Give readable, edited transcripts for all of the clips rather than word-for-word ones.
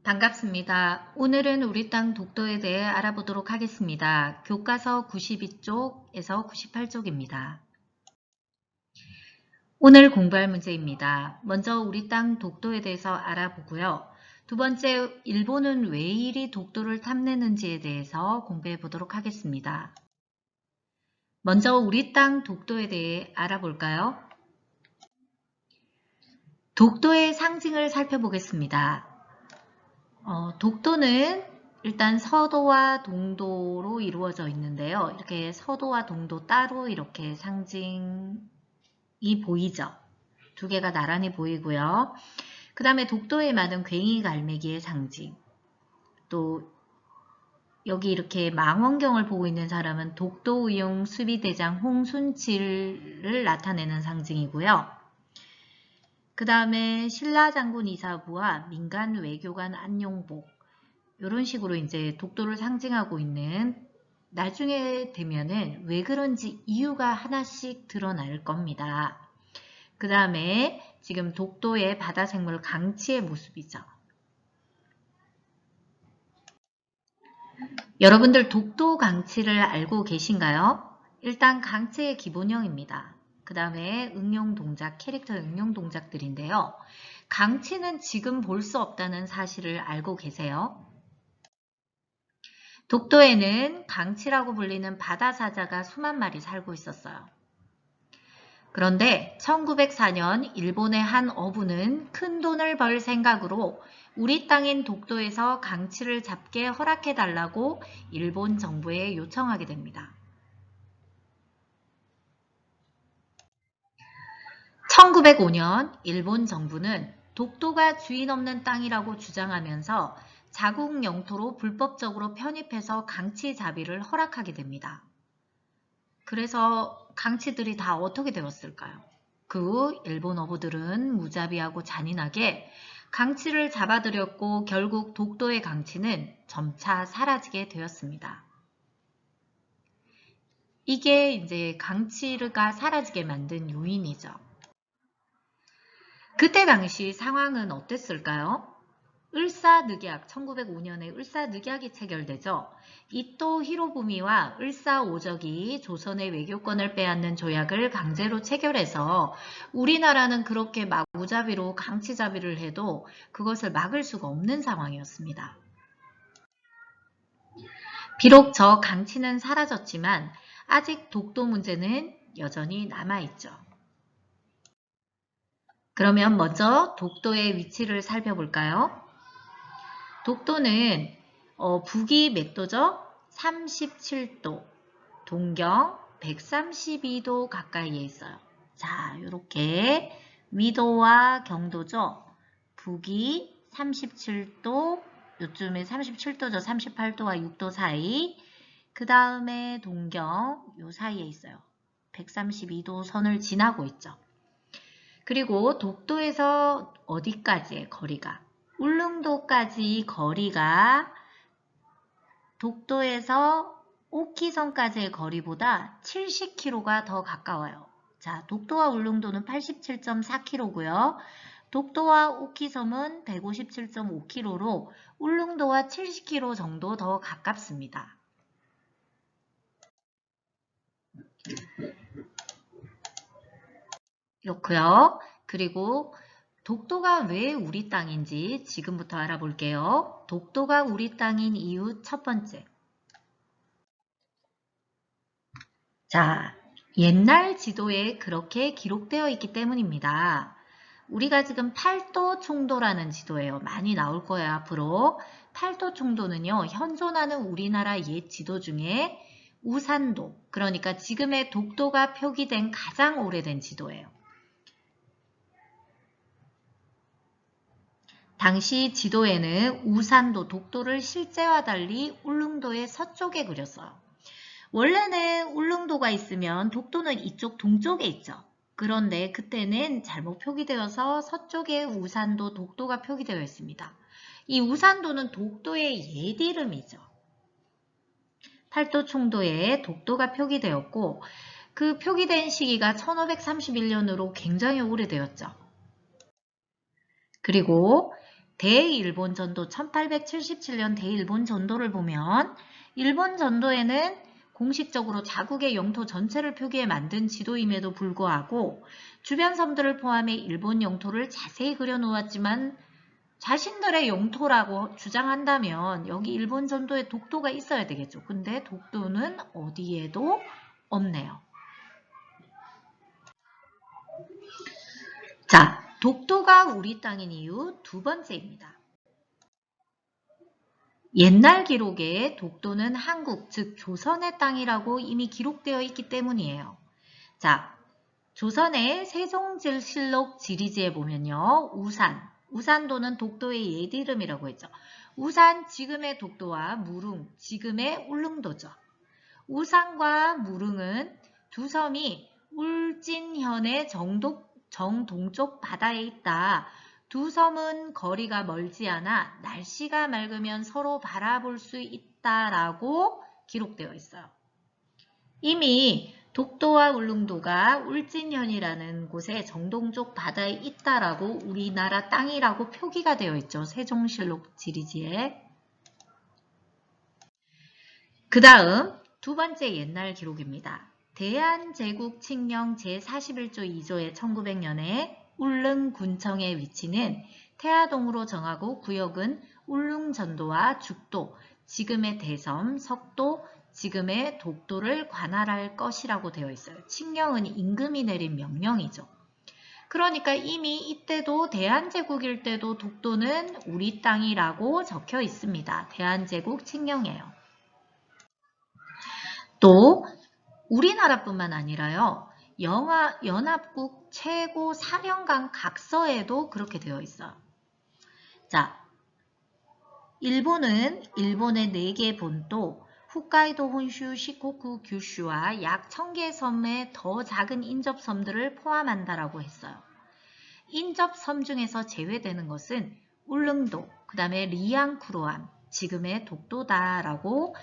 반갑습니다. 오늘은 우리 땅 독도에 대해 알아보도록 하겠습니다. 교과서 92쪽에서 98쪽입니다. 오늘 공부할 문제입니다. 먼저 우리 땅 독도에 대해서 알아보고요. 두 번째, 일본은 왜 이리 독도를 탐내는지에 대해서 공부해 보도록 하겠습니다. 먼저 우리 땅 독도에 대해 알아볼까요? 독도의 상징을 살펴보겠습니다. 독도는 일단 서도와 동도로 이루어져 있는데요. 이렇게 서도와 동도 따로 이렇게 상징이 보이죠. 두 개가 나란히 보이고요. 그 다음에 독도에 많은 괭이 갈매기의 상징. 또 여기 이렇게 망원경을 보고 있는 사람은 독도의용 수비대장 홍순칠을 나타내는 상징이고요. 그 다음에 신라장군 이사부와 민간 외교관 안용복 이런 식으로 이제 독도를 상징하고 있는 나중에 되면은 왜 그런지 이유가 하나씩 드러날 겁니다. 그 다음에 지금 독도의 바다생물 강치의 모습이죠. 여러분들 독도 강치를 알고 계신가요? 일단 강치의 기본형입니다. 그 다음에 응용 동작, 캐릭터 응용 동작들인데요. 강치는 지금 볼 수 없다는 사실을 알고 계세요? 독도에는 강치라고 불리는 바다사자가 수만 마리 살고 있었어요. 그런데 1904년 일본의 한 어부는 큰 돈을 벌 생각으로 우리 땅인 독도에서 강치를 잡게 허락해달라고 일본 정부에 요청하게 됩니다. 1905년 일본 정부는 독도가 주인 없는 땅이라고 주장하면서 자국 영토로 불법적으로 편입해서 강치 잡이를 허락하게 됩니다. 그래서 강치들이 다 어떻게 되었을까요? 그 후 일본 어부들은 무자비하고 잔인하게 강치를 잡아들였고 결국 독도의 강치는 점차 사라지게 되었습니다. 이게 이제 강치가 사라지게 만든 요인이죠. 그때 당시 상황은 어땠을까요? 을사늑약, 1905년에 을사늑약이 체결되죠. 이토 히로부미와 을사오적이 조선의 외교권을 빼앗는 조약을 강제로 체결해서 우리나라는 그렇게 막 무자비로 강치잡이를 해도 그것을 막을 수가 없는 상황이었습니다. 비록 저 강치는 사라졌지만 아직 독도 문제는 여전히 남아있죠. 그러면 먼저 독도의 위치를 살펴볼까요? 독도는 북위 몇 도죠? 37도, 동경 132도 가까이에 있어요. 자, 이렇게 위도와 경도죠. 북위 37도, 요즘에 37도죠. 38도와 6도 사이. 그 다음에 동경 요 사이에 있어요. 132도 선을 지나고 있죠. 그리고 독도에서 어디까지의 거리가? 울릉도까지 거리가 독도에서 오키선까지의 거리보다 70km가 더 가까워요. 자, 독도와 울릉도는 87.4km고요. 독도와 오키섬은 157.5km로 울릉도와 70km 정도 더 가깝습니다. 이렇고요. 그리고 독도가 왜 우리 땅인지 지금부터 알아볼게요. 독도가 우리 땅인 이유 첫 번째. 자, 옛날 지도에 그렇게 기록되어 있기 때문입니다. 우리가 지금 팔도 총도라는 지도예요. 많이 나올 거예요, 앞으로. 팔도 총도는요, 현존하는 우리나라 옛 지도 중에 우산도, 그러니까 지금의 독도가 표기된 가장 오래된 지도예요. 당시 지도에는 우산도, 독도를 실제와 달리 울릉도의 서쪽에 그렸어요. 원래는 울릉도가 있으면 독도는 이쪽 동쪽에 있죠. 그런데 그때는 잘못 표기되어서 서쪽에 우산도, 독도가 표기되어 있습니다. 이 우산도는 독도의 옛 이름이죠. 팔도 총도에 독도가 표기되었고 그 표기된 시기가 1531년으로 굉장히 오래되었죠. 그리고 대일본 전도 1877년 대일본 전도를 보면 일본 전도에는 공식적으로 자국의 영토 전체를 표기해 만든 지도임에도 불구하고 주변 섬들을 포함해 일본 영토를 자세히 그려놓았지만 자신들의 영토라고 주장한다면 여기 일본 전도에 독도가 있어야 되겠죠. 근데 독도는 어디에도 없네요. 자, 독도가 우리 땅인 이유 두 번째입니다. 옛날 기록에 독도는 한국, 즉 조선의 땅이라고 이미 기록되어 있기 때문이에요. 자, 조선의 세종실록 지리지에 보면요. 우산도는 독도의 옛 이름이라고 했죠. 우산, 지금의 독도와 무릉, 지금의 울릉도죠. 우산과 무릉은 두 섬이 울진현의 정동쪽 바다에 있다. 두 섬은 거리가 멀지 않아 날씨가 맑으면 서로 바라볼 수 있다라고 기록되어 있어요. 이미 독도와 울릉도가 울진현이라는 곳에 정동쪽 바다에 있다라고 우리나라 땅이라고 표기가 되어 있죠. 세종실록 지리지에. 그 다음 두 번째 옛날 기록입니다. 대한제국 칙령 제41조 2조의 1900년에 울릉군청의 위치는 태화동으로 정하고 구역은 울릉전도와 죽도, 지금의 대섬, 석도, 지금의 독도를 관할할 것이라고 되어 있어요. 칙령은 임금이 내린 명령이죠. 그러니까 이미 이때도 대한제국일 때도 독도는 우리 땅이라고 적혀 있습니다. 대한제국 칙령이에요. 또 우리나라뿐만 아니라요. 연합국 최고 사령관 각서에도 그렇게 되어 있어요. 자, 일본은 일본의 4개 본도, 홋카이도, 혼슈, 시코쿠, 규슈와 약 1000개 섬의 더 작은 인접섬들을 포함한다라고 했어요. 인접섬 중에서 제외되는 것은 울릉도, 그 다음에 리앙쿠르함, 지금의 독도다라고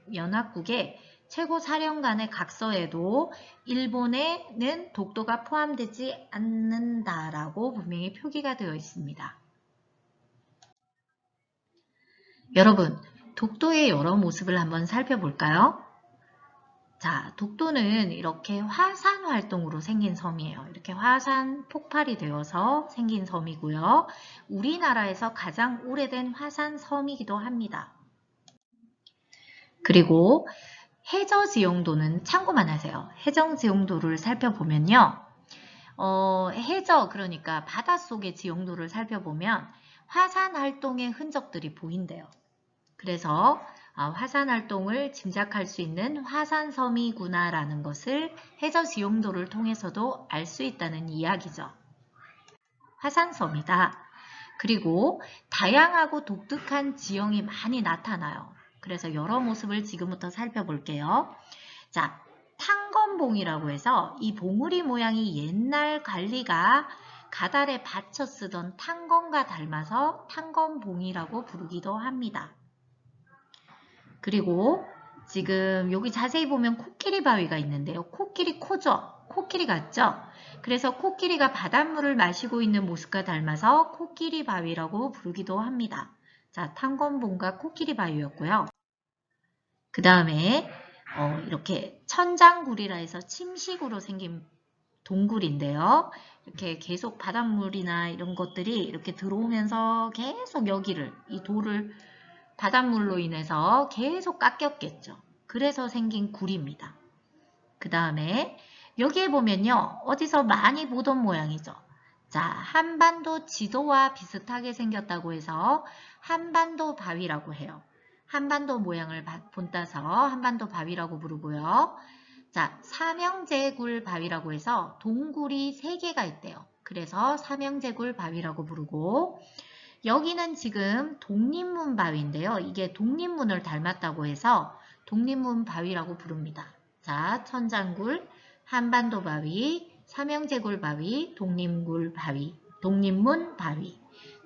연합국의 최고사령관의 각서에도 일본에는 독도가 포함되지 않는다라고 분명히 표기가 되어 있습니다. 여러분, 독도의 여러 모습을 한번 살펴볼까요? 자, 독도는 이렇게 화산 활동으로 생긴 섬이에요. 이렇게 화산 폭발이 되어서 생긴 섬이고요. 우리나라에서 가장 오래된 화산 섬이기도 합니다. 그리고 해저지형도는 참고만 하세요. 해저지형도를 살펴보면요. 그러니까 바닷속의 지형도를 살펴보면 화산 활동의 흔적들이 보인대요. 그래서 화산 활동을 짐작할 수 있는 화산섬이구나라는 것을 해저지형도를 통해서도 알 수 있다는 이야기죠. 화산섬이다. 그리고 다양하고 독특한 지형이 많이 나타나요. 그래서 여러 모습을 지금부터 살펴볼게요. 자, 탕건봉이라고 해서 이 봉우리 모양이 옛날 관리가 가달에 받쳐 쓰던 탕건과 닮아서 탕건봉이라고 부르기도 합니다. 그리고 지금 여기 자세히 보면 코끼리 바위가 있는데요. 코끼리 코죠? 코끼리 같죠? 그래서 코끼리가 바닷물을 마시고 있는 모습과 닮아서 코끼리 바위라고 부르기도 합니다. 자, 탕건봉과 코끼리 바위였고요. 그 다음에 이렇게 천장굴이라 해서 침식으로 생긴 동굴인데요. 이렇게 계속 바닷물이나 이런 것들이 이렇게 들어오면서 계속 여기를, 이 돌을 바닷물로 인해서 계속 깎였겠죠. 그래서 생긴 굴입니다. 그 다음에 여기에 보면요. 어디서 많이 보던 모양이죠. 자, 한반도 지도와 비슷하게 생겼다고 해서 한반도 바위라고 해요. 한반도 모양을 본따서 한반도 바위라고 부르고요. 자, 삼형제굴 바위라고 해서 동굴이 3개가 있대요. 그래서 삼형제굴 바위라고 부르고 여기는 지금 독립문 바위인데요. 이게 독립문을 닮았다고 해서 독립문 바위라고 부릅니다. 자, 천장굴, 한반도 바위, 삼형제굴 바위, 독립문 바위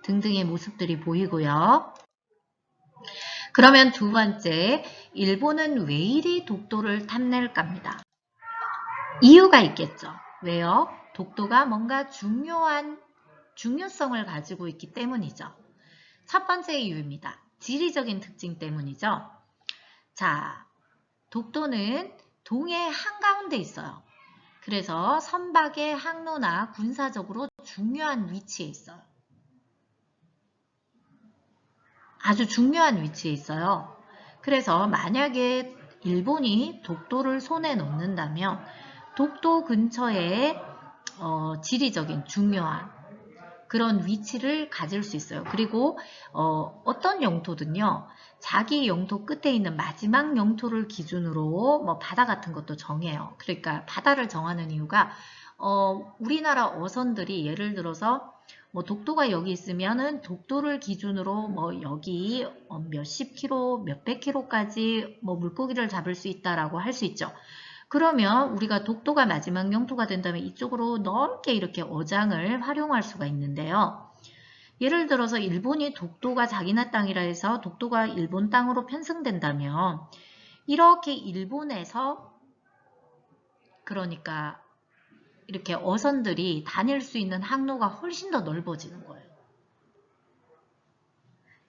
등등의 모습들이 보이고요. 그러면 두 번째, 일본은 왜 이리 독도를 탐낼까입니다. 이유가 있겠죠. 왜요? 독도가 뭔가 중요한 중요성을 가지고 있기 때문이죠. 첫 번째 이유입니다. 지리적인 특징 때문이죠. 자, 독도는 동해 한가운데 있어요. 그래서 선박의 항로나 군사적으로 중요한 위치에 있어요. 아주 중요한 위치에 있어요. 그래서 만약에 일본이 독도를 손에 넣는다면 독도 근처에 지리적인 중요한 그런 위치를 가질 수 있어요. 그리고 어떤 영토든요. 자기 영토 끝에 있는 마지막 영토를 기준으로 뭐 바다 같은 것도 정해요. 그러니까 바다를 정하는 이유가 우리나라 어선들이 예를 들어서 뭐 독도가 여기 있으면은 독도를 기준으로 뭐 여기 몇십 킬로, 몇백 킬로까지 뭐 물고기를 잡을 수 있다라고 할 수 있죠. 그러면 우리가 독도가 마지막 영토가 된다면 이쪽으로 넓게 이렇게 어장을 활용할 수가 있는데요. 예를 들어서 일본이 독도가 자기네 땅이라 해서 독도가 일본 땅으로 편승된다면 이렇게 일본에서 그러니까 이렇게 어선들이 다닐 수 있는 항로가 훨씬 더 넓어지는 거예요.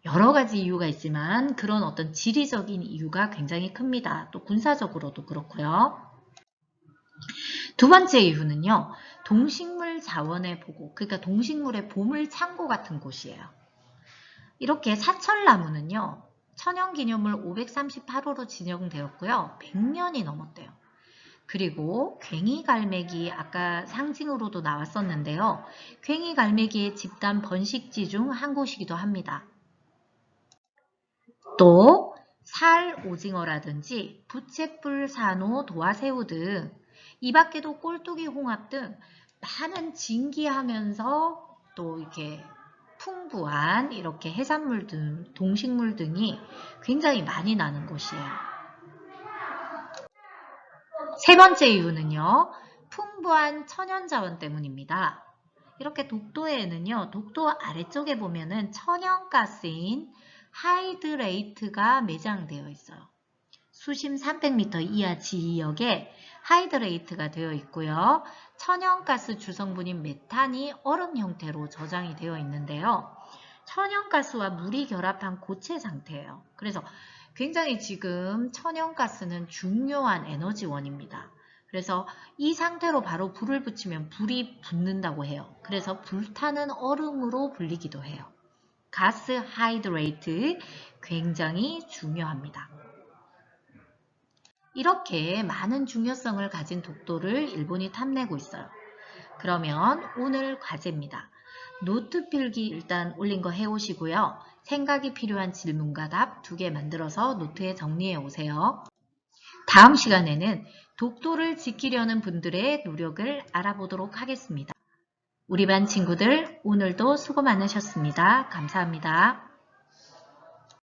여러 가지 이유가 있지만 그런 어떤 지리적인 이유가 굉장히 큽니다. 또 군사적으로도 그렇고요. 두 번째 이유는요. 동식물 자원의 보고, 그러니까 동식물의 보물 창고 같은 곳이에요. 이렇게 사철나무는요. 천연기념물 538호로 지정되었고요. 100년이 넘었대요. 그리고 괭이갈매기 아까 상징으로도 나왔었는데요. 괭이갈매기의 집단 번식지 중 한 곳이기도 합니다. 또 살 오징어라든지 부채뿔 산호 도화새우 등 이 밖에도 꼴뚜기 홍합 등 많은 진기하면서 또 이렇게 풍부한 이렇게 해산물 등 동식물 등이 굉장히 많이 나는 곳이에요. 세 번째 이유는요. 풍부한 천연자원 때문입니다. 이렇게 독도에는요. 독도 아래쪽에 보면은 천연가스인 하이드레이트가 매장되어 있어요. 수심 300m 이하 지역에 하이드레이트가 되어 있고요. 천연가스 주성분인 메탄이 얼음 형태로 저장이 되어 있는데요. 천연가스와 물이 결합한 고체 상태예요. 그래서 굉장히 지금 천연가스는 중요한 에너지원입니다. 그래서 이 상태로 바로 불을 붙이면 불이 붙는다고 해요. 그래서 불타는 얼음으로 불리기도 해요. 가스 하이드레이트 굉장히 중요합니다. 이렇게 많은 중요성을 가진 독도를 일본이 탐내고 있어요. 그러면 오늘 과제입니다. 노트 필기 일단 올린 거 해오시고요. 생각이 필요한 질문과 답 2개 만들어서 노트에 정리해 오세요. 다음 시간에는 독도를 지키려는 분들의 노력을 알아보도록 하겠습니다. 우리 반 친구들 오늘도 수고 많으셨습니다. 감사합니다.